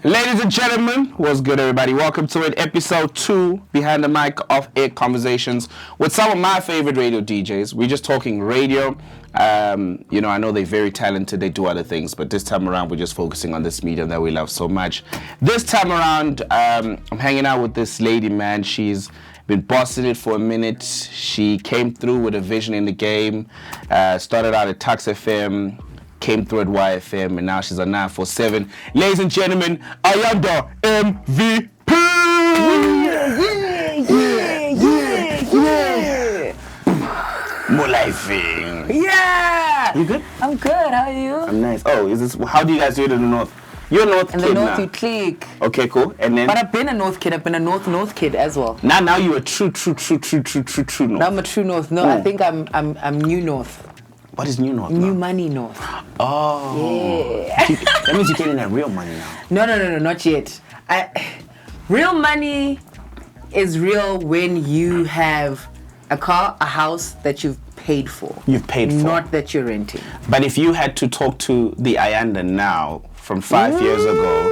Ladies and gentlemen, what's good, everybody? Welcome to it, episode 2, Behind the Mic of Air Conversations with some of my favorite radio DJs. We're just talking radio. I know they're very talented, they do other things, but this time around, we're just focusing on this medium that we love so much. This time around, I'm hanging out with this lady, man. She's been bossing it for a minute. She came through with a vision in the game, started out at Tux FM, came through at YFM, and now she's on 947. Ladies and gentlemen, Ayanda MVP! Yeah! More lifing. Yeah! You good? I'm good, how are you? I'm nice. Oh, how do you guys do it in the north? You're a north in kid the north now. you click. Okay, cool. And then. But I've been a north kid. I've been a north kid as well. Now you're a true north. Now I'm a true north. No, I think I'm new north. What is new north? New money north. Oh. Yeah. That means you're getting that real money now. No, not yet. Real money is real when you have a car, a house that you've paid for. You've paid for. Not that you're renting. But if you had to talk to the Ayanda now from 5 years ago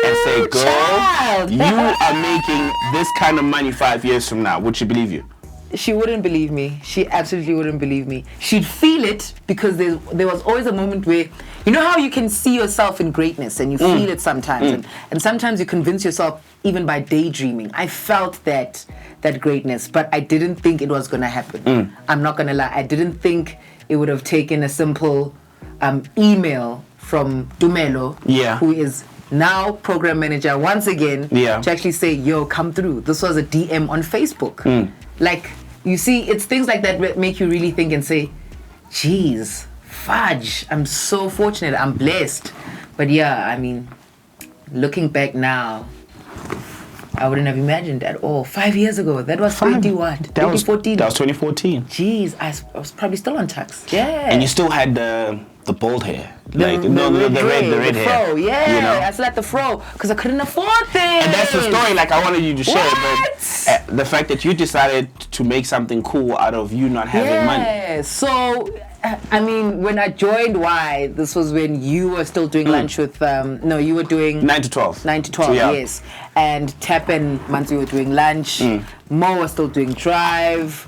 and say, girl, child, you are making this kind of money 5 years from now, would she believe you? She wouldn't believe me. She absolutely wouldn't believe me. She'd feel it because there was always a moment where, you know how you can see yourself in greatness and you feel it sometimes. And sometimes you convince yourself even by daydreaming. I felt that greatness, but I didn't think it was going to happen. I'm not going to lie. I didn't think it would have taken a simple email from Dumelo, who is now program manager once again, to actually say, yo, come through. This was a DM on Facebook. Like, you see, it's things like that that make you really think and say, geez, fudge, I'm so fortunate, I'm blessed. But yeah, I mean, looking back now, I wouldn't have imagined at all. 5 years ago, that was 2014. That was 2014. Jeez, I was probably still on Tux. Yeah. And you still had the bald hair. The red hair. Fro, yeah. You know? I still had the fro because I couldn't afford things. And that's the story like I wanted you to share. But the fact that you decided to make something cool out of you not having money. Yeah. So, I mean, when I joined Y, this was when you were still doing lunch with, you were doing 9 to 12. 9 to 12, yes. And Tap and Manzi were doing lunch. Mo was still doing drive.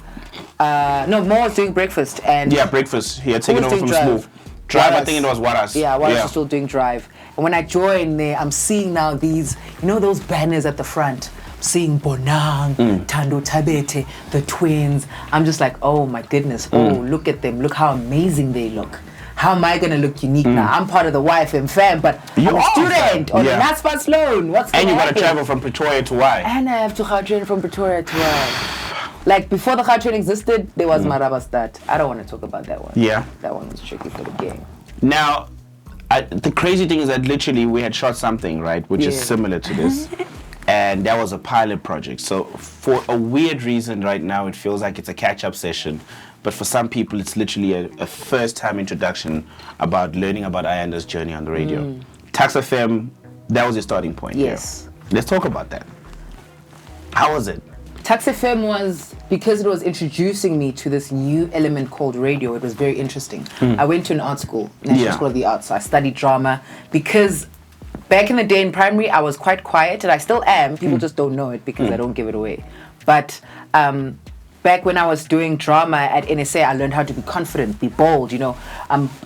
Mo was doing breakfast. And breakfast. He had taken over from Smooth. Drive, I think it was Waras. Yeah, Waras was still doing drive. And when I joined there, I'm seeing now these, those banners at the front. Seeing Bonang, Tando Tabete, the twins. I'm just like, oh my goodness. Oh, look at them. Look how amazing they look. How am I going to look unique now? I'm part of the YFM fam, but I'm a student on the NASPAS loan. What's going to happen? And you got to travel from Pretoria to Y. And I have to train from Pretoria to Y. Like, before the train existed, there was Marabastad. I don't want to talk about that one. Yeah. That one was tricky for the game. Now, the crazy thing is that literally we had shot something, right, which is similar to this. And that was a pilot project. So for a weird reason right now, it feels like it's a catch-up session. But for some people, it's literally a first-time introduction about learning about Ayanda's journey on the radio. Tux FM, that was your starting point. Yes. Yeah. Let's talk about that. How was it? Tux FM was, because it was introducing me to this new element called radio, it was very interesting. I went to an art school, National School of the Arts, so I studied drama because back in the day in primary, I was quite quiet, and I still am. People just don't know it because I don't give it away. But back when I was doing drama at NSA, I learned how to be confident, be bold,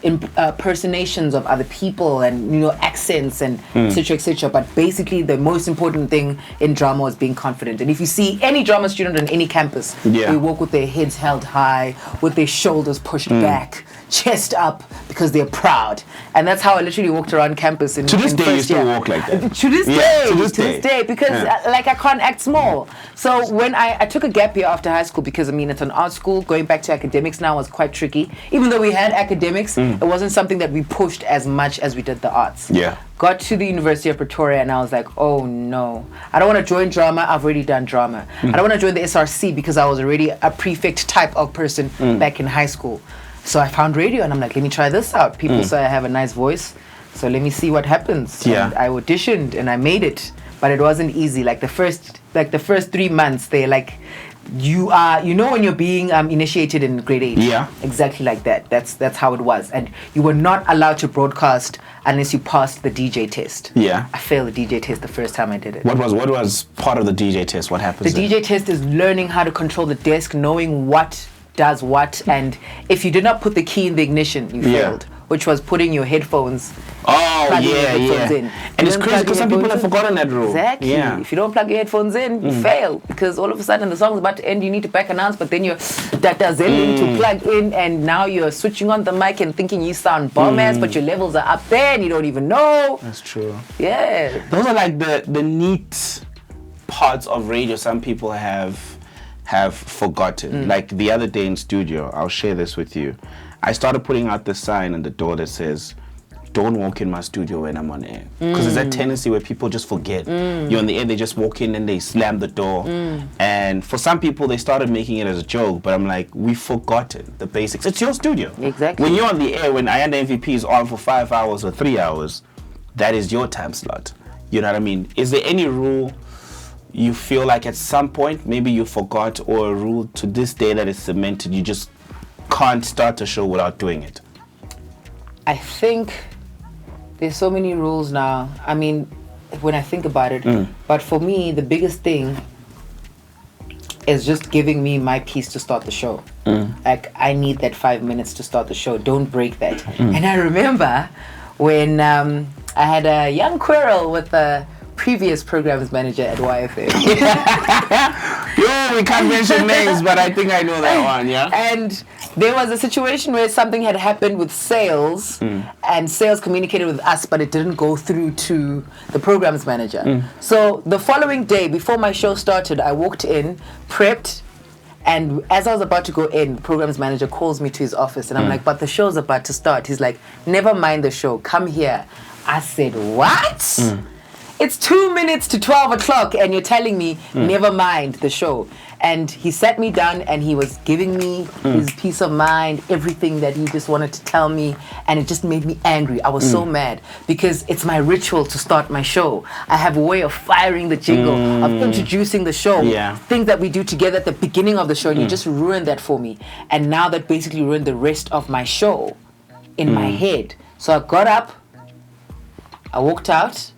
impersonations of other people and, accents and etc. But basically, the most important thing in drama was being confident. And if you see any drama student on any campus, they walk with their heads held high, with their shoulders pushed back, chest up, because they're proud. And that's how I literally walked around campus. To this day, you still walk like that? To this day, because I can't act small. So when I took a gap year after high school, because it's an art school, going back to academics now was quite tricky. Even though we had academics, it wasn't something that we pushed as much as we did the arts. Got to the University of Pretoria and I was like, oh no, I don't want to join drama, I've already done drama. I don't want to join the SRC because I was already a prefect type of person back in high school. So I found radio and I'm like, let me try this out. People say I have a nice voice, so let me see what happens. And I auditioned and I made it, but it wasn't easy. Like the first 3 months, you are, when you're being initiated in grade 8. Yeah. Exactly like that. That's how it was. And you were not allowed to broadcast unless you passed the DJ test. Yeah. I failed the DJ test the first time I did it. What was part of the DJ test? What happens? The DJ test is learning how to control the desk, knowing what does what, and if you did not put the key in the ignition, you failed, which was putting your headphones. In. And it's crazy because some people have forgotten that rule. Exactly. Yeah. If you don't plug your headphones in, you fail, because all of a sudden the song's about to end, you need to back announce, but then you're to plug in, and now you're switching on the mic and thinking you sound bomb-ass, but your levels are up there and you don't even know. That's true. Yeah. Those are like the neat parts of radio some people have forgotten. Like the other day in studio, I'll share this with you. I started putting out this sign on the door that says, "Don't walk in my studio when I'm on air." Because there's that tendency where people just forget. You're on the air, they just walk in and they slam the door. And for some people, they started making it as a joke, but I'm like, we've forgotten the basics. It's your studio. Exactly. When you're on the air, when Ayanda MVP is on for 5 hours or 3 hours, that is your time slot. You know what I mean? Is there any rule you feel like at some point maybe you forgot, or a rule to this day that is cemented, you just can't start a show without doing it? I think there's so many rules now. I mean, when I think about it, but for me, the biggest thing is just giving me my piece to start the show. Like, I need that 5 minutes to start the show. Don't break that. And I remember when I had a young quarrel with a previous programs manager at YFM. We can't mention names, but I think I know that one, yeah? And there was a situation where something had happened with sales, and sales communicated with us, but it didn't go through to the programs manager. So the following day, before my show started, I walked in, prepped, and as I was about to go in, the programs manager calls me to his office, and I'm like, but the show's about to start. He's like, never mind the show, come here. I said, what? It's 2 minutes to 12 o'clock and you're telling me, never mind the show. And he sat me down and he was giving me his peace of mind, everything that he just wanted to tell me. And it just made me angry. I was so mad because it's my ritual to start my show. I have a way of firing the jingle, of introducing the show, things that we do together at the beginning of the show. And you just ruined that for me. And now that basically ruined the rest of my show in my head. So I got up, I walked out,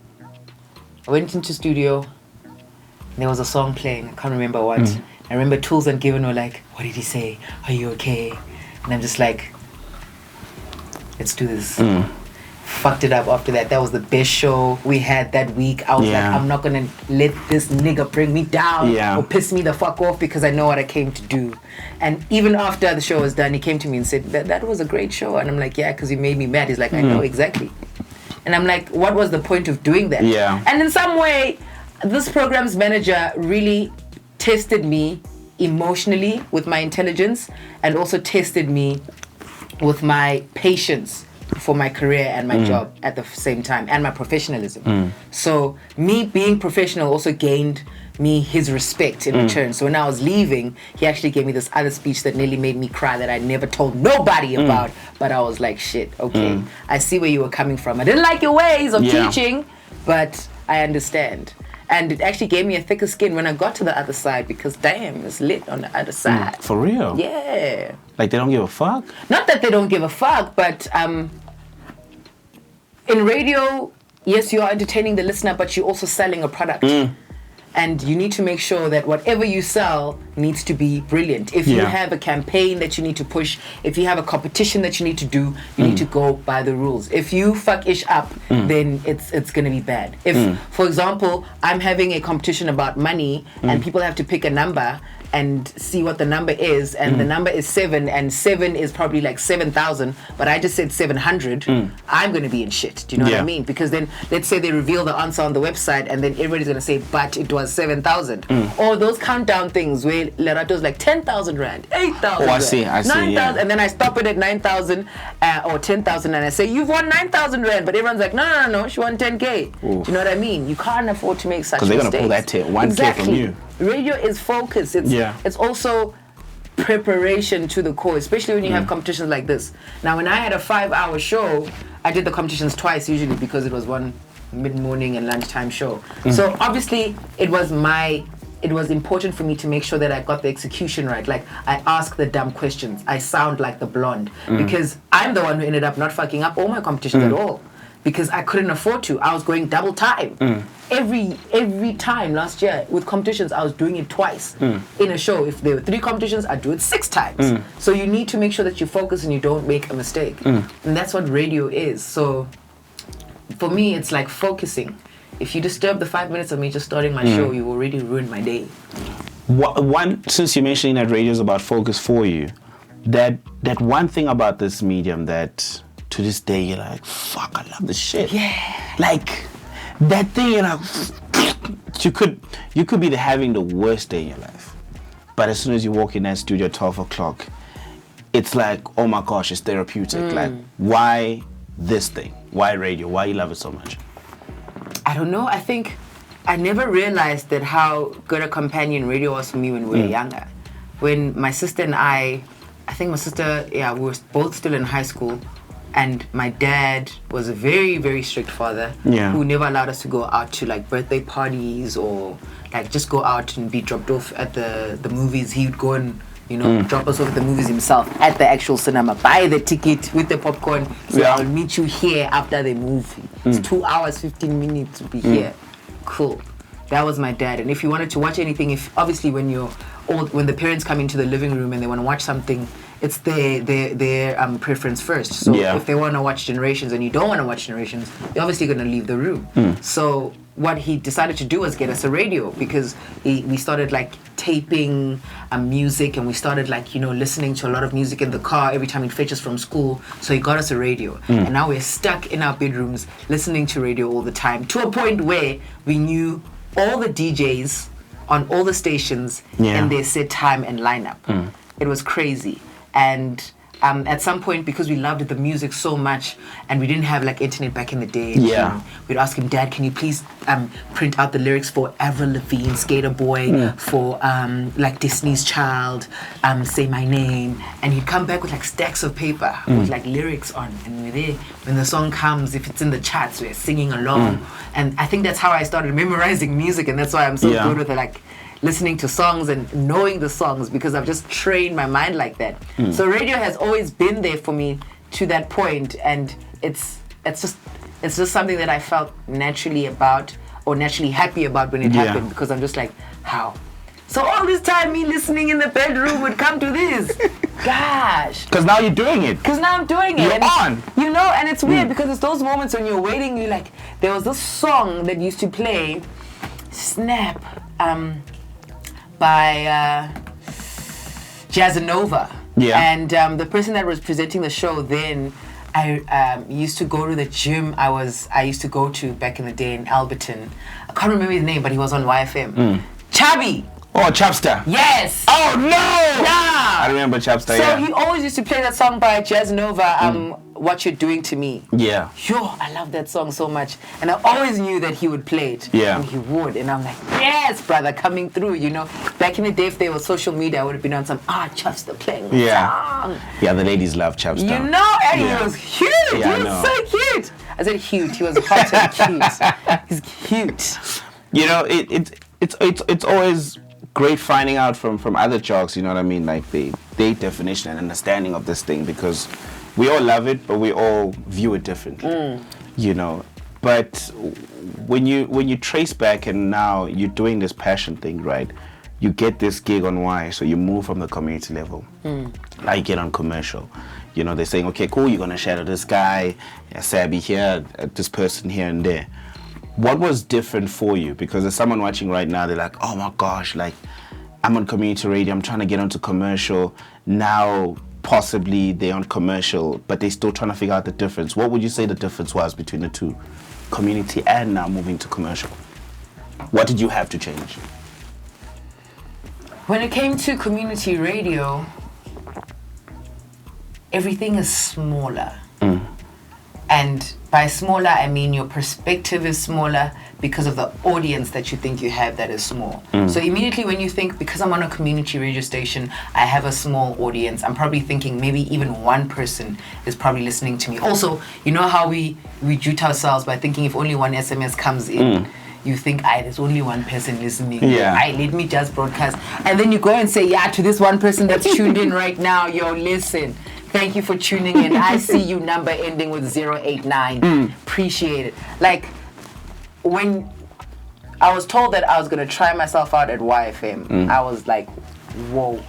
I went into studio, and there was a song playing. I can't remember what. I remember Tools and Given were like, what did he say? Are you okay? And I'm just like, let's do this. Fucked it up after that. That was the best show we had that week. I was like, I'm not going to let this nigga bring me down or piss me the fuck off, because I know what I came to do. And even after the show was done, he came to me and said, that was a great show. And I'm like, yeah, because you made me mad. He's like, I know exactly. And I'm like, what was the point of doing that? Yeah. And in some way, this program's manager really tested me emotionally with my intelligence, and also tested me with my patience for my career and my job at the same time, and my professionalism. So me being professional also gained me his respect in return. So when I was leaving, he actually gave me this other speech that nearly made me cry, that I never told nobody about. But I was like, shit, okay, I see where you were coming from. I didn't like your ways of teaching, but I understand. And it actually gave me a thicker skin when I got to the other side, because damn, it's lit on the other side. For real? Yeah. Like, they don't give a fuck? Not that they don't give a fuck, but in radio, yes, you are entertaining the listener, but you're also selling a product. And you need to make sure that whatever you sell needs to be brilliant. If you have a campaign that you need to push, if you have a competition that you need to do, you need to go by the rules. If you fuck ish up, then it's going to be bad. If, for example, I'm having a competition about money and people have to pick a number and see what the number is, and the number is 7, and 7 is probably like 7,000, but I just said 700, I'm going to be in shit. Do you know what I mean? Because then, let's say they reveal the answer on the website, and then everybody's going to say, but it was 7,000. Or those countdown things where Lerato's like 10,000 rand, 8,000 I see, 9,000, yeah. and then I stop it at 9,000 or 10,000, and I say, you've won 9,000 rand, but everyone's like, no, she won 10K. Do you know what I mean? You can't afford to make such mistakes. Because they're going to pull that 1K from you. Radio is focus. It's also preparation to the core, especially when you have competitions like this. Now, when I had a 5-hour show, I did the competitions twice usually, because it was one mid-morning and lunchtime show. So obviously it was my it was important for me to make sure that I got the execution right. Like, I ask the dumb questions. I sound like the blonde. Because I'm the one who ended up not fucking up all my competitions at all. Because I couldn't afford to. I was going double time. Every time last year with competitions, I was doing it twice in a show. If there were 3 competitions, I'd do it 6 times. So you need to make sure that you focus and you don't make a mistake. And that's what radio is. So for me, it's like focusing. If you disturb the 5 minutes of me just starting my show, you already ruined my day. Since you're mentioning that radio is about focus for you, that one thing about this medium that to this day you're like, fuck, I love this shit. Yeah. Like that thing, you're like, you could be having the worst day in your life, but as soon as you walk in that studio at 12 o'clock, it's like, oh my gosh, it's therapeutic. Like, why this thing? Why radio? Why you love it so much? I don't know. I think I never realized that how good a companion radio was for me when we were younger. When my sister and I think my sister, we were both still in high school, and my dad was a very, very strict father who never allowed us to go out to like birthday parties or like just go out and be dropped off at the movies. He would go and drop us off at the movies himself at the actual cinema, buy the ticket with the popcorn. So I'll meet you here after the movie. It's 2 hours, 15 minutes to be here. Cool. That was my dad. And if you wanted to watch anything, obviously when the parents come into the living room and they want to watch something, it's their preference first. So if they want to watch Generations and you don't want to watch Generations, you're obviously going to leave the room. So what he decided to do was get us a radio, because we started like taping music, and we started like listening to a lot of music in the car every time he'd fetch us from school. So he got us a radio, and now we're stuck in our bedrooms listening to radio all the time, to a point where we knew all the DJs on all the stations and their set time and lineup. It was crazy. And at some point, because we loved the music so much, and we didn't have like internet back in the day, we'd ask him, Dad, can you please print out the lyrics for Avril Lavigne, Skater Boy, for like Disney's Child, Say My Name, and he'd come back with like stacks of paper with like lyrics on, and we're there. When the song comes, if it's in the charts, we're singing along. And I think that's how I started memorizing music, and that's why I'm so good with it, like listening to songs and knowing the songs, because I've just trained my mind like that. So radio has always been there for me to that point, and it's just something that I felt naturally about, or naturally happy about when it happened, because I'm just like, how? So all this time me listening in the bedroom would come to this. Gosh. Because now you're doing it. Because now I'm doing it. You're on. And it's weird because it's those moments when you're waiting, you're like, there was this song that used to play, Snap, by Jazzanova. And the person that was presenting the show then, I used to go to the gym I used to go to back in the day in Alberton. I can't remember his name, but he was on YFM. Chubby. Oh, Chapster. Yes. Oh, no. Yeah. I remember Chapster, So he always used to play that song by Jazzanova, What You're Doing to Me. Yeah. Yo, I love that song so much. And I always knew that he would play it. Yeah. And he would. And I'm like, yes, brother, coming through, Back in the day, if there was social media, I would have been on some, Chapster playing the song. Yeah, the ladies love Chapster. And he was cute. Yeah, he was so cute. I said cute. He was hot and cute. He's cute. It's always great finding out from other jocks, you know what I mean, like their definition and understanding of this thing, because we all love it, but we all view it differently, But when you trace back and now you're doing this passion thing, right? You get this gig on Y, so you move from the community level. Now you get on commercial. They're saying, okay, cool, you're gonna shadow this guy, Sabby here, this person here and there. What was different for you? Because there's someone watching right now, they're like, oh my gosh, like I'm on community radio, I'm trying to get onto commercial. Now possibly they're on commercial, but they're still trying to figure out the difference. What would you say the difference was between the two? Community and now moving to commercial. What did you have to change? When it came to community radio, everything is smaller. And by smaller, I mean your perspective is smaller because of the audience that you think you have that is small. So immediately when you think, because I'm on a community radio station, I have a small audience, I'm probably thinking maybe even one person is probably listening to me. Also, you know how we jute ourselves by thinking if only one SMS comes in, you think, there's only one person listening. Yeah. Let me just broadcast. And then you go and say, to this one person that's tuned in right now, yo, listen. Thank you for tuning in. I see you number ending with 089. Appreciate it. Like, when I was told that I was going to try myself out at YFM, I was like, whoa.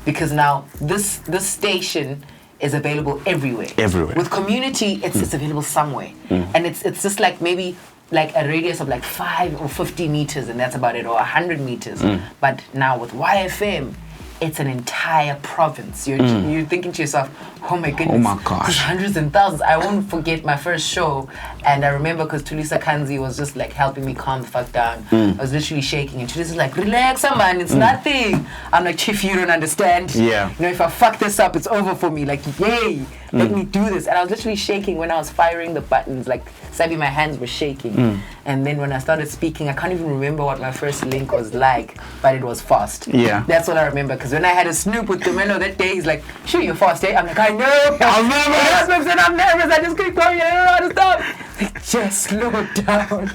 Because now this station is available everywhere. Everywhere. With community, it's available somewhere. And it's just like maybe like a radius of like 5 or 50 meters, and that's about it, or 100 meters. But now with YFM, it's an entire province. You're thinking to yourself, oh my goodness, oh my gosh, there's hundreds and thousands. I won't forget my first show, and I remember because Tulisa Kanzi was just like helping me calm the fuck down. I was literally shaking, and Tulisa's like, relax, man, it's nothing. I'm like, Chief, you don't understand. Yeah. You know, if I fuck this up, it's over for me. Like, yay, let me do this. And I was literally shaking when I was firing the buttons. Like, Sabby, my hands were shaking. And then when I started speaking, I can't even remember what my first link was like, but it was fast. Yeah. That's what I remember. Because when I had a snoop with Tumelo that day, he's like, sure, you're fast, eh? I'm like, I know. I'm nervous. I'm nervous. I just keep going. I don't know how to stop. Like, just slow down.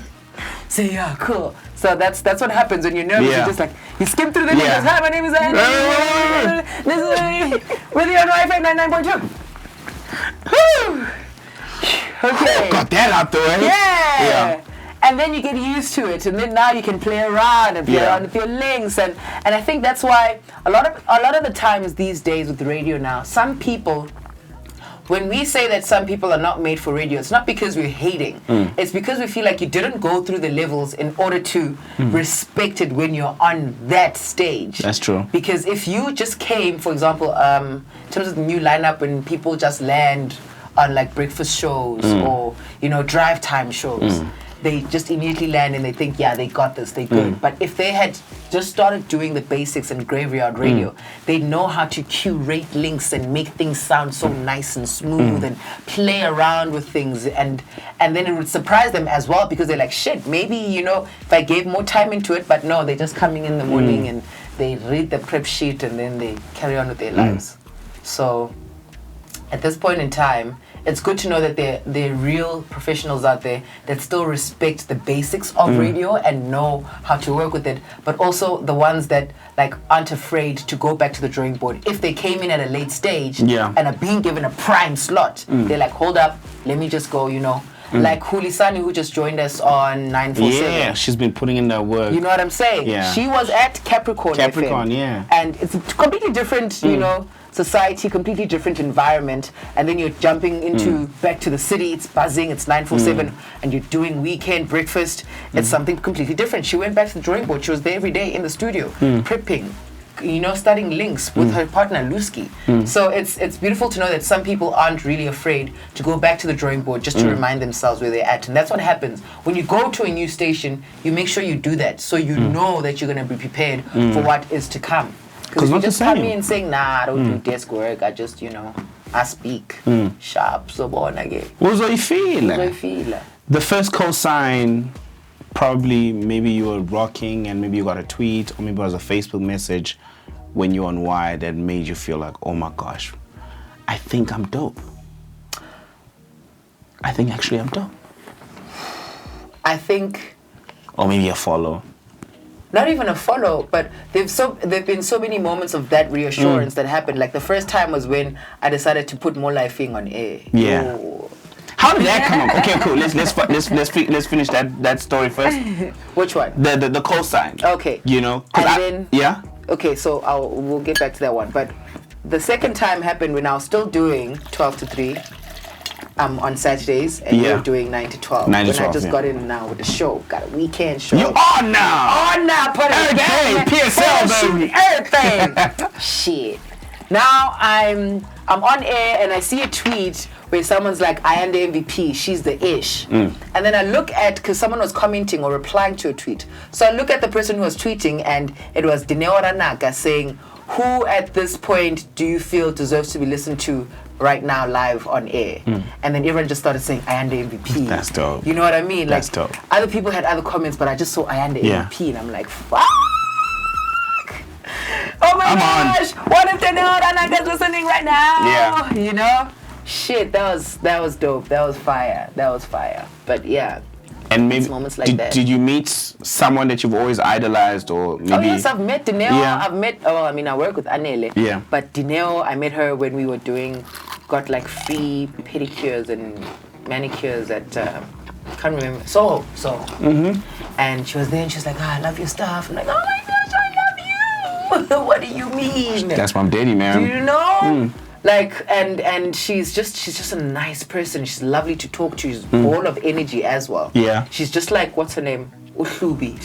Say, yeah, cool. So that's what happens when you're nervous. Yeah. You just like, you skim through the links. Hi, my name is Ayanda. This is with you on Wi-Fi 99.2. Okay. Got that out the way. Yeah. And then you get used to it, and then now you can play around and play around with your links, and I think that's why a lot of the times these days with the radio now, some people, when we say that some people are not made for radio, it's not because we're hating. It's because we feel like you didn't go through the levels in order to respect it when you're on that stage. That's true. Because if you just came, for example, in terms of the new lineup, when people just land on like breakfast shows or, you know, drive time shows, they just immediately land and they think, yeah, they got this, they're good. But if they had just started doing the basics in graveyard radio, they know how to curate links and make things sound so nice and smooth and play around with things, and then it would surprise them as well, because they're like, shit, maybe, you know, if I gave more time into it. But no, they're just coming in the morning and they read the prep sheet and then they carry on with their lives. So at this point in time, it's good to know that there are real professionals out there that still respect the basics of radio and know how to work with it, but also the ones that like aren't afraid to go back to the drawing board. If they came in at a late stage and are being given a prime slot, they're like, hold up, let me just go, you know. Like Hulisani, who just joined us on 947. Yeah, she's been putting in that work. You know what I'm saying? Yeah. She was at Capricorn FM. Yeah. And it's a completely different, you know, society, completely different environment, and then you're jumping into back to the city. It's buzzing, it's 947, and you're doing weekend breakfast. It's something completely different. She went back to the drawing board. She was there every day in the studio, prepping, you know, studying links with her partner Lusky. So it's beautiful to know that some people aren't really afraid to go back to the drawing board just to remind themselves where they're at. And that's what happens when you go to a new station. You make sure you do that, so you know that you're going to be prepared for what is to come. Because if you just come in saying, nah, I don't do desk work, I just, you know, I speak sharp, so born again. What do you feel? What do you feel? The first cosign, probably maybe you were rocking and maybe you got a tweet or maybe it was a Facebook message when you were on Y that made you feel like, oh my gosh, I think I'm dope. I think actually I'm dope. I think... Or maybe a follow. Not even a follow, but there've been so many moments of that reassurance that happened. Like the first time was when I decided to put more lifing on air. Yeah. Ooh. How did that come up? Okay, cool. Let's finish that story first. Which one? The cosign. Okay. You know. And then yeah. Okay, so we'll get back to that one. But the second time happened when I was still doing 12 to 3. On Saturdays, and you're doing 9 to 12. 9 to 12, I just got in now with the show. Got a weekend show. You on now! On now, put it again. PSL, baby. Everything. Shit. Now I'm on air and I see a tweet where someone's like, AyandaMVP, she's the ish. And then I look at, because someone was commenting or replying to a tweet. So I look at the person who was tweeting, and it was Dineo Ranaka saying, who at this point do you feel deserves to be listened to right now live on air? And then everyone just started saying AyandaMVP. That's dope. You know what I mean? That's like, dope. Other people had other comments, but I just saw AyandaMVP and I'm like, fuck! Oh my gosh! What if Dineo Ranaka's listening right now? Yeah. You know? Shit, that was dope. That was fire. But yeah. And maybe it's moments like that. Did you meet someone that you've always idolized, or maybe? Oh yes, I've met Dineo. Yeah. I've met. Oh, I mean, I work with Anele. Yeah. But Dineo, I met her when we were got like free pedicures and manicures at. Can't remember. So. Mm-hmm. And she was there, and she was like, I love your stuff. I'm like, oh my gosh, I love you. What do you mean? That's my daddy, man. Do you know? Like, and she's just a nice person. She's lovely to talk to. She's full of energy as well. Yeah. She's just like, what's her name? Uhlubi.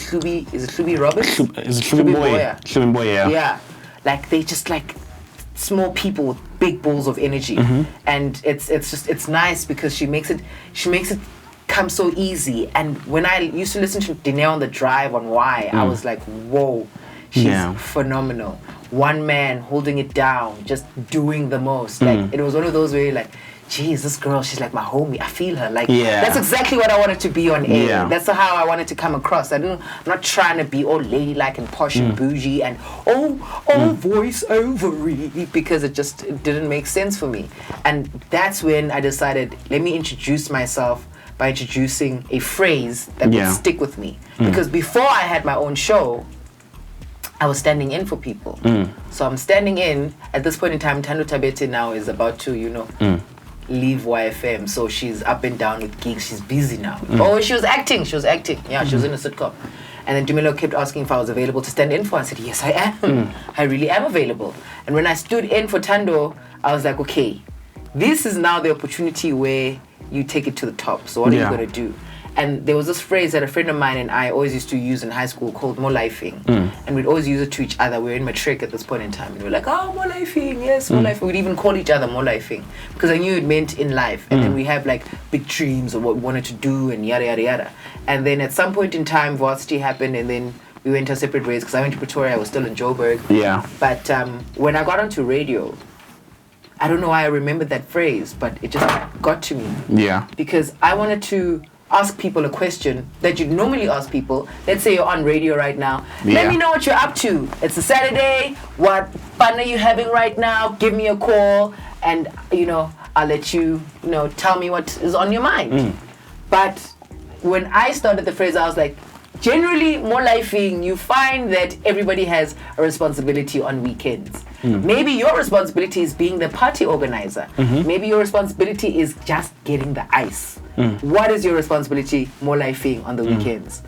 Is it Hlubi Roberts? Is it Hlubi Boy? Hlubi Boy, yeah. Yeah. Like, they just like small people with big balls of energy. And it's nice because she makes it come so easy. And when I used to listen to Dineo on the drive on Y, I was like, whoa, she's phenomenal. One man holding it down, just doing the most. Like, it was one of those where you're like, geez, this girl, she's like my homie. I feel her. Like, that's exactly what I wanted to be on air. Yeah. That's how I wanted to come across. I'm not trying to be all ladylike and posh and bougie and voice overy, because it didn't make sense for me. And that's when I decided, let me introduce myself by introducing a phrase that would stick with me. Because before I had my own show, I was standing in for people. So I'm standing in. At this point in time, Tando Tabete now is about to, leave YFM. So she's up and down with gigs. She's busy now. Oh, she was acting. Yeah, she was in a sitcom. And then Dumelo kept asking if I was available to stand in for her. I said, yes, I am. I really am available. And when I stood in for Tando, I was like, okay, this is now the opportunity where you take it to the top. So what are you going to do? And there was this phrase that a friend of mine and I always used to use in high school called molifing. And we'd always use it to each other. We were in matric at this point in time. And we were like, oh, molifing, yes, molifing. We'd even call each other molifing because I knew it meant in life. And then we have like big dreams of what we wanted to do and yada, yada, yada. And then at some point in time, varsity happened and then we went our separate ways because I went to Pretoria. I was still in Joburg. Yeah. But when I got onto radio, I don't know why I remembered that phrase, but it just got to me. Yeah. Because I wanted to ask people a question that you'd normally ask people. Let's say you're on radio right now. Let me know what you're up to. It's a Saturday. What fun are you having right now? Give me a call and, I'll let you, tell me what is on your mind. But when I started the phrase, I was like, generally, more lifing, you find that everybody has a responsibility on weekends. Maybe your responsibility is being the party organizer. Maybe your responsibility is just getting the ice. What is your responsibility, more lifing, on the weekends?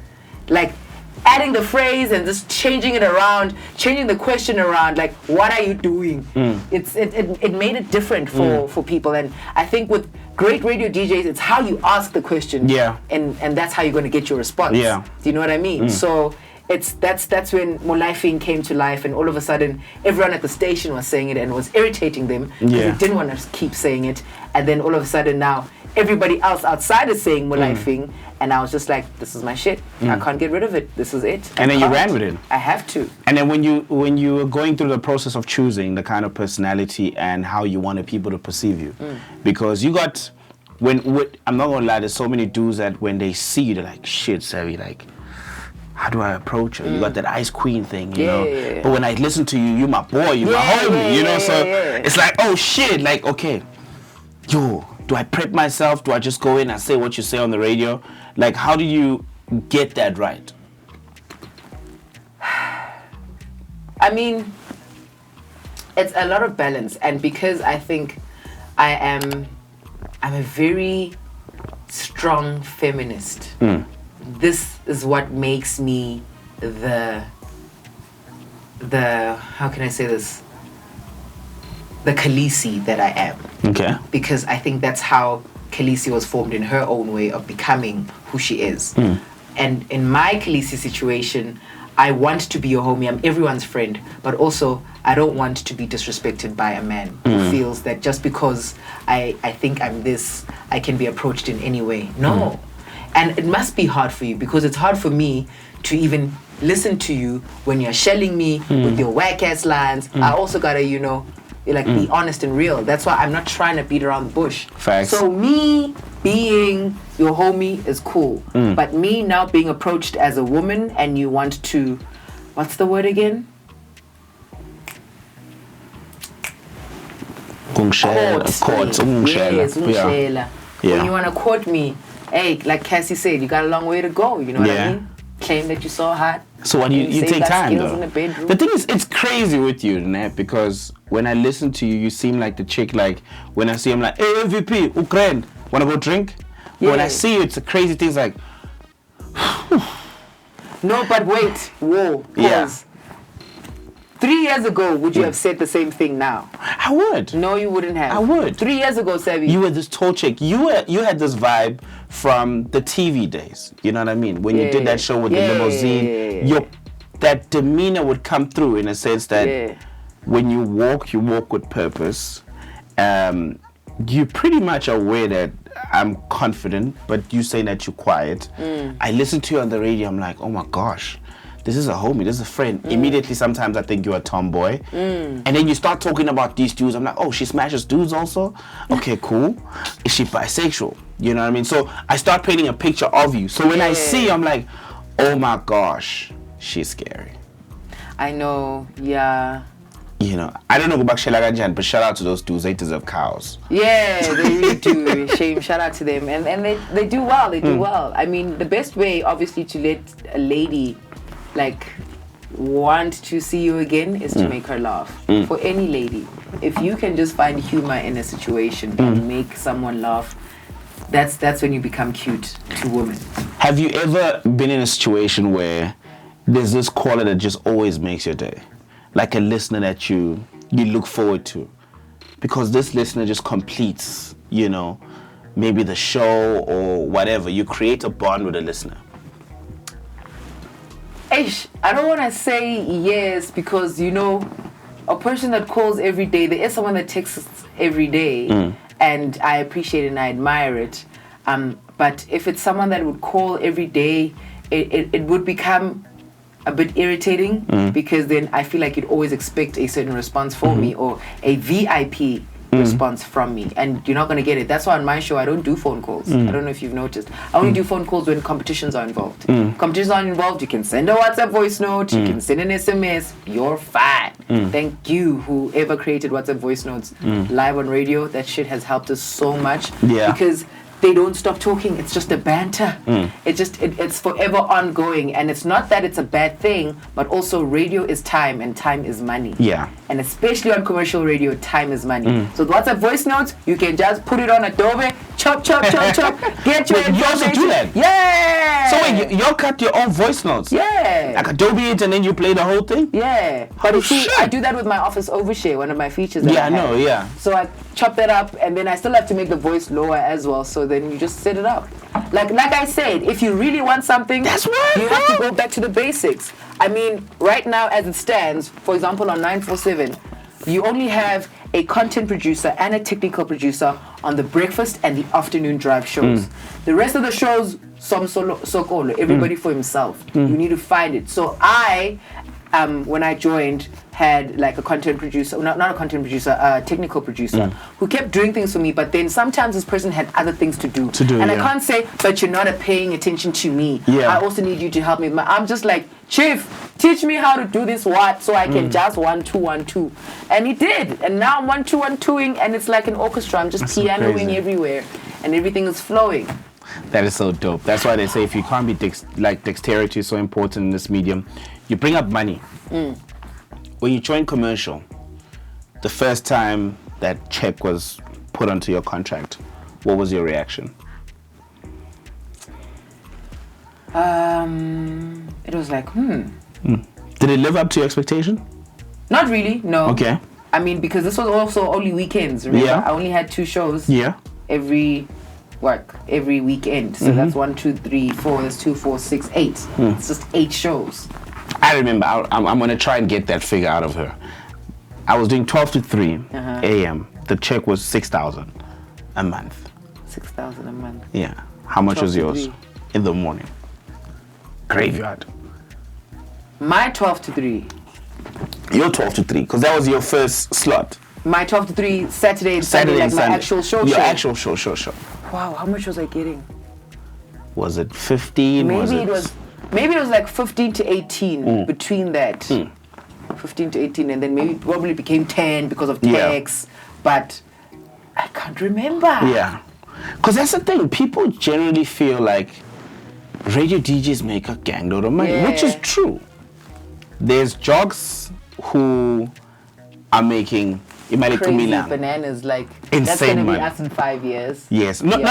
Like, adding the phrase and just changing it around, changing the question around, like, what are you doing? It made it different for people. And I think with great radio DJs, it's how you ask the question. Yeah. And that's how you're going to get your response. Yeah. Do you know what I mean? So that's when Molifing came to life, and all of a sudden everyone at the station was saying it and it was irritating them because they didn't want to keep saying it. And then all of a sudden now everybody else outside is saying Molifing, and I was just like, this is my shit. I can't get rid of it. This is it. And then you ran with it. I have to. And then when you were going through the process of choosing the kind of personality and how you wanted people to perceive you, because you got I'm not gonna lie, there's so many dudes that when they see you, they're like, shit, Savvy, like, how do I approach her? You got that Ice Queen thing, you know. Yeah. But when I listen to you, my boy, you my homie, you know. So it's like, oh shit, like, okay, yo, do I prep myself? Do I just go in and say what you say on the radio? Like, how do you get that right? I mean, it's a lot of balance, and because I think I'm a very strong feminist. This is what makes me the how can I say this? The Khaleesi that I am. Okay. Because I think that's how Khaleesi was formed in her own way of becoming who she is. And in my Khaleesi situation, I want to be your homie. I'm everyone's friend, but also I don't want to be disrespected by a man who feels that just because I think I'm this, I can be approached in any way. No. And it must be hard for you, because it's hard for me to even listen to you when you're shelling me with your whack-ass lines. I also gotta, be honest and real. That's why I'm not trying to beat around the bush. Facts. So me being your homie is cool. But me now being approached as a woman and you want to, what's the word again? Court. Yes, when you want to court me, hey, like Cassie said, you got a long way to go. You know what I mean? Claim that you're so hot. So what you take time though. In the bedroom. The thing is, it's crazy with you, Nat, because when I listen to you, you seem like the chick. Like when I see him, like, hey, MVP, Ukraine, wanna go drink? Yeah. When I see you, it's a crazy thing. It's like, no, but wait, whoa, pause. Yeah. 3 years ago, would you have said the same thing now? I would. No, you wouldn't have. I would. 3 years ago, Sabby. You were this tall chick. You had this vibe from the TV days. You know what I mean? When you did that show with the limousine, that demeanor would come through in a sense that when you walk with purpose. You pretty much are aware that I'm confident, but you saying that you're quiet. I listen to you on the radio. I'm like, oh my gosh. This is a homie, this is a friend. Immediately, sometimes I think you're a tomboy. And then you start talking about these dudes. I'm like, oh, she smashes dudes also? Okay, cool. Is she bisexual? You know what I mean? So I start painting a picture of you. So when I see you, I'm like, oh my gosh, she's scary. I know, yeah. You know, I don't know about Shelaganjan, but shout out to those dudes. They deserve cows. Yeah, they really do. Shame, shout out to them. And they do well, they do well. I mean, the best way, obviously, to let a lady like want to see you again is to make her laugh. For any lady, if you can just find humor in a situation and make someone laugh, that's when you become cute to women. Have you ever been in a situation where there's this caller that just always makes your day, like a listener that you look forward to, because this listener just completes, you know, maybe the show or whatever? You create a bond with a listener. I don't want to say yes, because, you know, a person that calls every day, there is someone that texts every day, and I appreciate it and I admire it. But if it's someone that would call every day, it would become a bit irritating, because then I feel like you'd always expect a certain response from me, or a VIP response from me, and you're not going to get it. That's why on my show I don't do phone calls. I don't know if you've noticed. I only do phone calls when competitions are involved. Competitions aren't involved, you can send a WhatsApp voice note, you can send an SMS, you're fine. Thank you, whoever created WhatsApp voice notes live on radio. That shit has helped us so much, because they don't stop talking. It's just a banter. It's forever ongoing, and it's not that it's a bad thing, but also radio is time, and time is money. Yeah. And especially on commercial radio, time is money. So the WhatsApp voice notes, you can just put it on Adobe, chop, chop, chop, chop, get your information. You also do that? Yeah. So wait, you cut your own voice notes? Yeah. Like Adobe it, and then you play the whole thing? Yeah. But I do that with my Office Overshare, one of my features. Yeah, I know, yeah. So I chop that up, and then I still have to make the voice lower as well, so then you just set it up. Like I said, if you really want something, that's right, you have to go back to the basics. I mean, right now as it stands, for example, on 947, you only have a content producer and a technical producer on the breakfast and the afternoon drive shows. The rest of the shows, some solo, everybody for himself. You need to find it. So I, when I joined, had like a content producer, not a content producer, a technical producer, who kept doing things for me, but then sometimes this person had other things to do. And I can't say, but you're not paying attention to me. I also need you to help me. I'm just like, Chief, teach me how to do this so I can just 1 2 1 2. And he did. And now I'm 1 2 1 2ing, and it's like an orchestra. I'm just pianoing everywhere, and everything is flowing. That is so dope. That's why they say if you can't be dexterity is so important in this medium, you bring up money. When you join commercial, the first time that check was put onto your contract, what was your reaction? It was like, Did it live up to your expectation? Not really, no. Okay. I mean, because this was also only weekends, remember? Yeah. I only had 2 shows. Yeah. Every weekend. So that's 1 2 3 4, that's 2 4 6 8. It's just 8 shows. I remember, I'm going to try and get that figure out of her. I was doing 12 to 3 a.m. The check was 6,000 a month. 6,000 a month. Yeah. How much was yours? 3. In the morning. Graveyard. My 12 to 3. Your 12 to 3, because that was your first slot. My 12 to 3, Saturday and Sunday, like my actual show. Your actual show. Wow, how much was I getting? Was it 15? Maybe it was like 15 to 18 between that. 15 to 18, and then maybe probably became 10 because of tax, but I can't remember. Yeah. Because that's the thing. People generally feel like radio DJs make a gangload of money, which is true. There's jocks who are making crazy bananas, like insane that's gonna money. be us in 5 years. Yes, not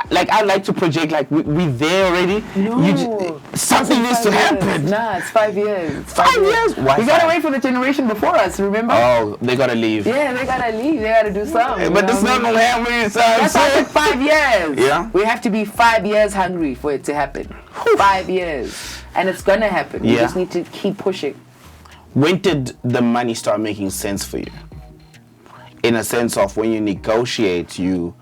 like I like to project like we there already. No, something needs to happen. Nah, it's 5 years. 5 years. Why? We gotta wait for the generation before us. Remember? Oh, they gotta leave. Yeah, they gotta leave. They gotta do something. But it's not gonna happen. That's why I said 5 years. Yeah. We have to be 5 years hungry for it to happen. 5 years, and it's gonna happen. We just need to keep pushing. When did the money start making sense for you? In a sense of when you negotiate, you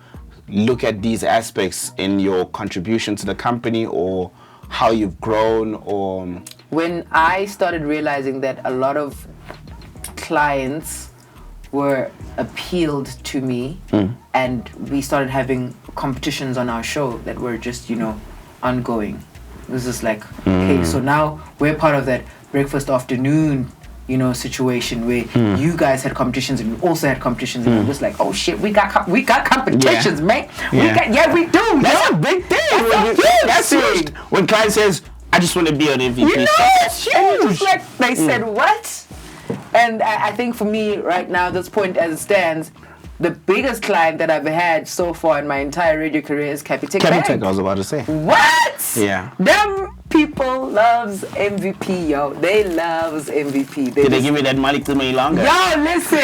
look at these aspects in your contribution to the company or how you've grown, or... When I started realizing that a lot of clients were appealed to me and we started having competitions on our show that were just, ongoing. It was just like, okay, so now we're part of that breakfast afternoon situation where you guys had competitions and we also had competitions, and it was like, oh shit, we got competitions, man. We do. That's a big thing. That's huge. When client says, I just want to be on MVP. That's huge. And just like they said, what? And I think for me right now, this point as it stands, the biggest client that I've had so far in my entire radio career is Capitec. Capitec, I was about to say. What? Yeah. Them people loves MVP, yo. They loves MVP. Did they give me that money to me longer? Yo, listen.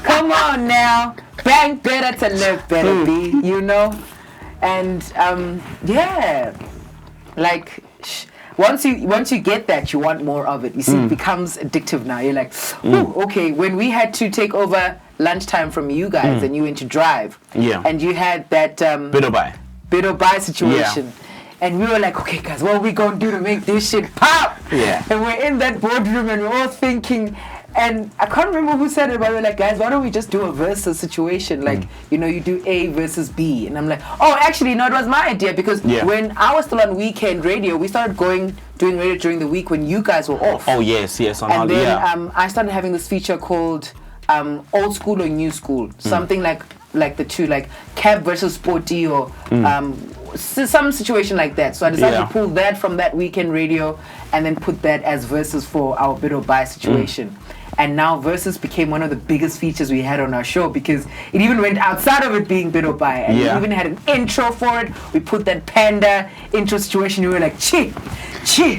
Come on now. Bank better to live better, B. And like. Once you get that, you want more of it. You see, it becomes addictive now. You're like, okay. When we had to take over lunchtime from you guys and you went to drive, and you had that bid or buy situation, and we were like, okay, guys, what are we gonna do to make this shit pop? Yeah. And we're in that boardroom and we're all thinking. And I can't remember who said it, but we were like, guys, why don't we just do a versus situation? Like, you do A versus B. And I'm like, oh, actually, no, it was my idea because when I was still on weekend radio, we started doing radio during the week when you guys were off. Oh, yes. And then I started having this feature called Old School or New School, something like the two, like cab versus sporty or some situation like that. So I decided to pull that from that weekend radio and then put that as versus for our bid or buy situation. And now Versus became one of the biggest features we had on our show because it even went outside of it being bid or buy. And we even had an intro for it. We put that panda intro situation. We were like, chi.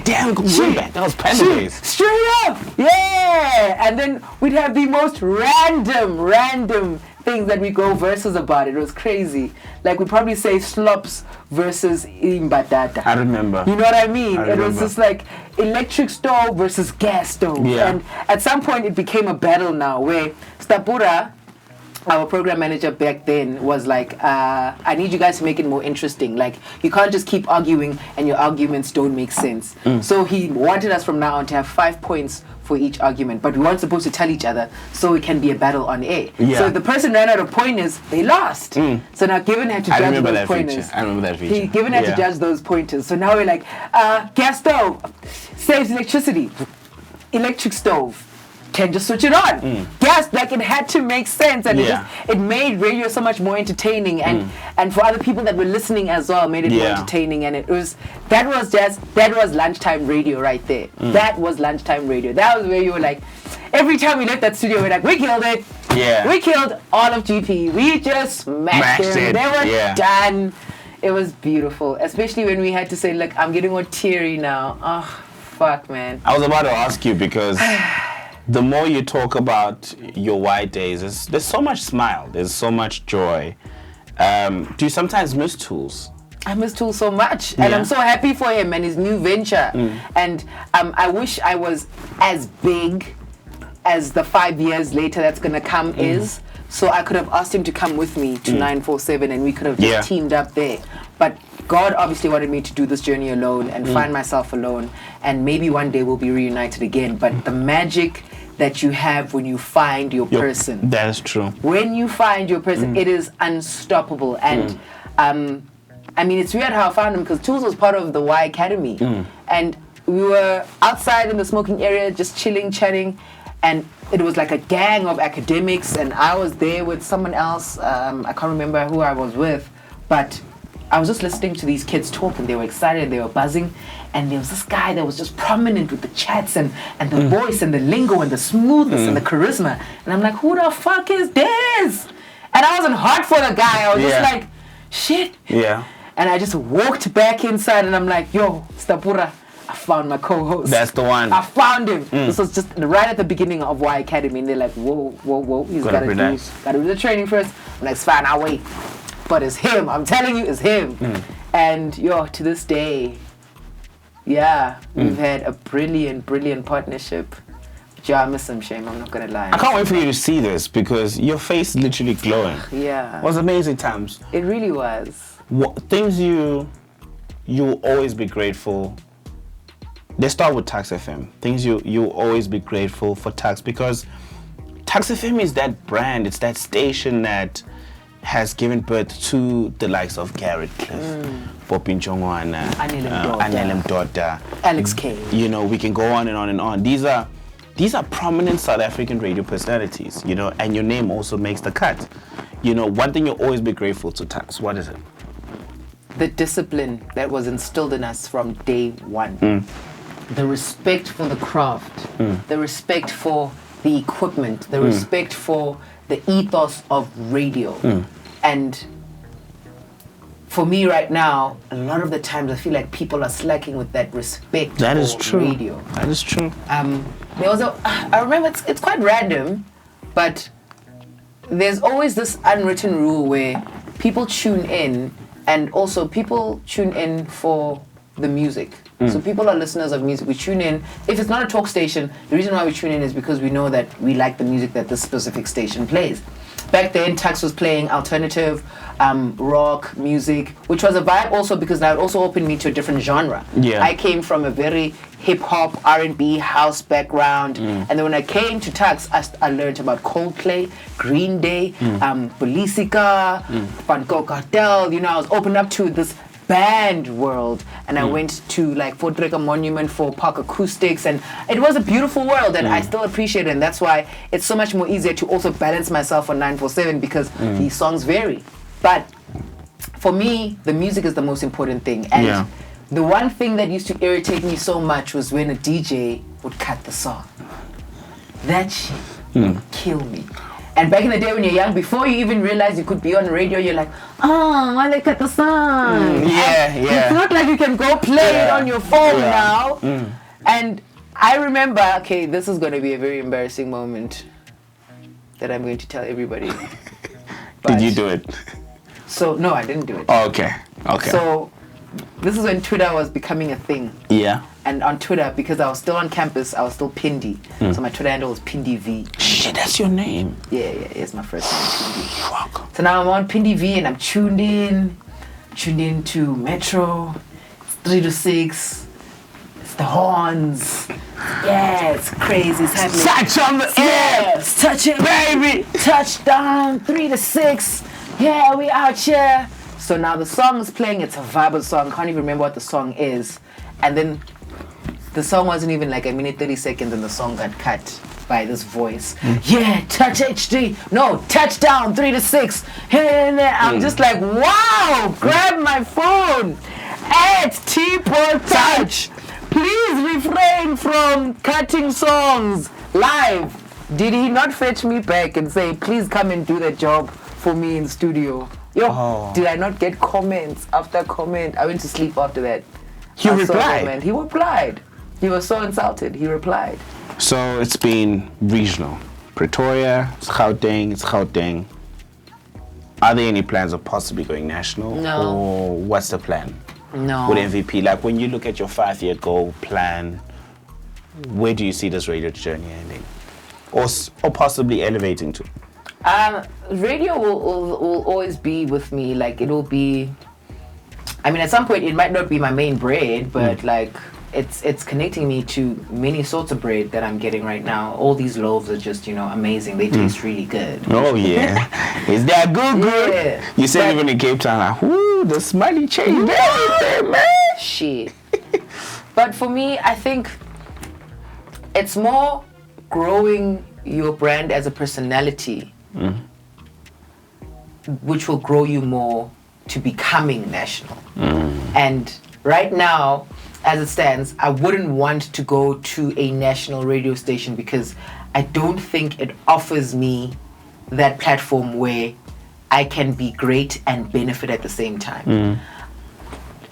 Damn, that was panda days. Straight up. Yeah. And then we'd have the most random things that we go versus about. It was crazy. Like we'd probably say slops versus imbatata. I remember. You know what I mean? It was just like electric stove versus gas stove. Yeah. And at some point it became a battle now where Stapura, our program manager back then, was like, I need you guys to make it more interesting. Like, you can't just keep arguing and your arguments don't make sense. So he wanted us from now on to have 5 points for each argument, but we weren't supposed to tell each other so it can be a battle on air. So if the person ran out of pointers, they lost. So now Given had to judge those pointers. I remember that feature. Given had to judge those pointers. So now we're like, gas stove saves electricity. Electric stove can just switch it on. Gas, like it had to make sense, and it made radio so much more entertaining, and for other people that were listening as well, made it more entertaining. And that was lunchtime radio right there. That was lunchtime radio. That was where you were like, every time we left that studio, we're like, we killed it. Yeah, we killed all of GP. We just smashed them. They were done. It was beautiful, especially when we had to say, look, I'm getting more teary now. Oh, fuck, man. I was about to ask you because the more you talk about your white days, there's so much smile, there's so much joy. Do you sometimes miss Tools? I miss Tools so much, and I'm so happy for him and his new venture. And I wish I was as big as the 5 years later that's gonna come is, so I could have asked him to come with me to 947 and we could have just teamed up there. But God obviously wanted me to do this journey alone and find myself alone, and maybe one day we'll be reunited again. But the magic that you have when you find your person. That is true. When you find your person, it is unstoppable. And I mean, it's weird how I found him because Tools was part of the Y Academy. And we were outside in the smoking area just chilling, chatting. And it was like a gang of academics, and I was there with someone else. I can't remember who I was with. But I was just listening to these kids talk, and they were excited, they were buzzing, and there was this guy that was just prominent with the chats and the voice and the lingo and the smoothness and the charisma. And I'm like, who the fuck is this? And I wasn't hot for the guy. I was just like, shit. Yeah. And I just walked back inside, and I'm like, yo, Stapura, I found my co-host. That's the one. I found him. This was just right at the beginning of Y Academy, and they're like, whoa, he's got to do the training first. I'm like, it's fine, I'll wait. But it's him. I'm telling you, it's him. And to this day, we've had a brilliant partnership. I miss him, shame. I'm not gonna lie. I can't wait for you to see this because your face is literally glowing. Yeah. It was amazing times. It really was. Things you'll always be grateful. Let's start with Tax FM. Things you'll always be grateful for Tax, because Tax FM is that brand. It's that station that has given birth to the likes of Garrett Cliff, Popin Chongwana, Anel Mdota, Alex K. You know, we can go on and on and on. These are prominent South African radio personalities, you know, and your name also makes the cut. You know, one thing you'll always be grateful to Tax, what is it? The discipline that was instilled in us from day one. The respect for the craft, the respect for the equipment, the respect for the ethos of radio. And for me right now, a lot of the times I feel like people are slacking with that respect for radio. That is true. There was I remember, it's quite random, but there's always this unwritten rule where people tune in, and also people tune in for the music. So people are listeners of music. We tune in. If it's not a talk station, the reason why we tune in is because we know that we like the music that this specific station plays. Back then, Tax was playing alternative, rock music, which was a vibe also because that also opened me to a different genre. Yeah. I came from a very hip-hop, R&B, house background. And then when I came to Tax, I learned about Coldplay, Green Day, Polisica, Van Cartel. You know, I was opened up to this band world, and I went to like Fort Trekker Monument for Park Acoustics, and it was a beautiful world, and I still appreciate it, and that's why it's so much more easier to also balance myself on 947 because these songs vary. But for me, the music is the most important thing, and the one thing that used to irritate me so much was when a DJ would cut the song. That shit would kill me. And back in the day when you're young, before you even realize you could be on the radio, you're like, oh, why they cut the song? It's not like you can go play it on your phone now. And I remember, okay, this is going to be a very embarrassing moment that I'm going to tell everybody. Did you do it? So, no, I didn't do it. Oh, okay. So, this is when Twitter was becoming a thing. Yeah. And on Twitter, because I was still on campus, I was still Pindi. So my Twitter handle was Pindi V. Shit, that's your name. Yeah, it's my first name, Pindi. Fuck. So now I'm on Pindi V, and I'm tuned in to Metro. It's 3 to 6. It's the horns. Yeah, it's crazy. It's happening. Touch on the air. It's touching, baby. Touchdown, 3 to 6. Yeah, we out here. So now the song is playing. It's a vibe song. Can't even remember what the song is. And then the song wasn't even like a minute 30 seconds, and the song got cut by this voice. Yeah, touch HD. No, touchdown, 3 to 6. And I'm just like, wow, grab my phone. At T-Port Touch. Please refrain from cutting songs live. Did he not fetch me back and say, please come and do that job for me in the studio? Did I not get comments after comment? I went to sleep after that. He replied. He replied. He was so insulted. He replied. So it's been regional. Pretoria, it's Gauteng. Are there any plans of possibly going national? No. Or what's the plan? No. With MVP, like when you look at your 5-year goal plan, where do you see this radio journey ending? Or possibly elevating to? Radio will always be with me. Like it will be. I mean, at some point it might not be my main bread, but like it's connecting me to many sorts of bread that I'm getting right now. All these loaves are just, amazing. They taste really good. Oh yeah, is that good? Yeah. You said even in Cape Town, like, ooh, the smiley changed everything, man. Shit. But for me, I think it's more growing your brand as a personality, which will grow you more to becoming national. And right now, as it stands, I wouldn't want to go to a national radio station because I don't think it offers me that platform where I can be great and benefit at the same time.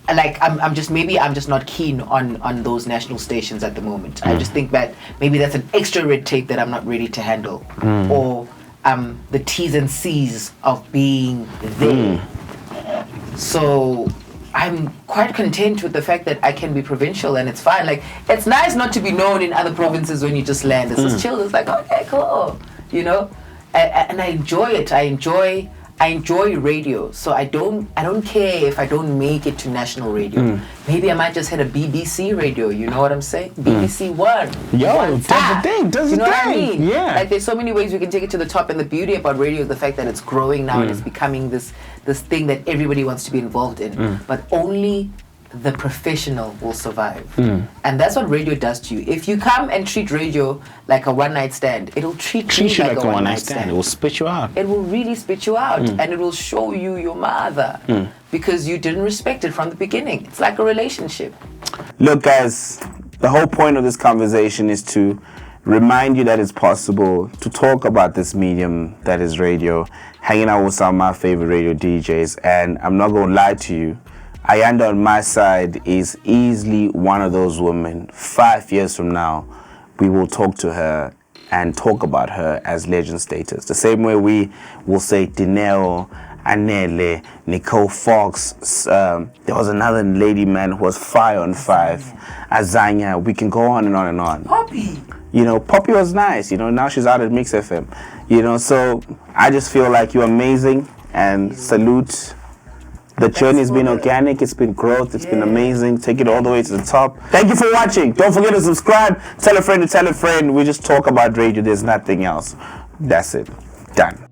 Like I'm just not keen on those national stations at the moment. I just think that maybe that's an extra red tape that I'm not ready to handle, or the T's and C's of being there. So I'm quite content with the fact that I can be provincial and it's fine. Like, it's nice not to be known in other provinces when you just land. It's just chill. It's like, okay, cool, you know. And I enjoy it. I enjoy radio, so I don't care if I don't make it to national radio. Maybe I might just hit a BBC radio, you know what I'm saying? BBC One. Yo, does the thing, you know what I mean? Yeah. Like, there's so many ways we can take it to the top, and the beauty about radio is the fact that it's growing now and it's becoming this thing that everybody wants to be involved in. But only the professional will survive. And that's what radio does to you. If you come and treat radio like a one-night stand, it'll treat you like a one-night stand. It will spit you out. It will really spit you out, and it will show you your mother because you didn't respect it from the beginning. It's like a relationship. Look, guys, the whole point of this conversation is to remind you that it's possible to talk about this medium that is radio, hanging out with some of my favorite radio DJs, and I'm not going to lie to you, Ayanda on my side is easily one of those women. 5 years from now, we will talk to her and talk about her as legend status. The same way we will say Dineo, Anele, Nicole Fox. There was another lady, man, who was fire on 5. Azanya. We can go on and on and on. Poppy. You know, Poppy was nice. You know, now she's out at Mix FM. You know, so I just feel like you're amazing and salute. The journey has been organic, it's been growth, it's been amazing. Take it all the way to the top. Thank you for watching. Don't forget to subscribe. Tell a friend to tell a friend. We just talk about radio. There's nothing else. That's it. Done.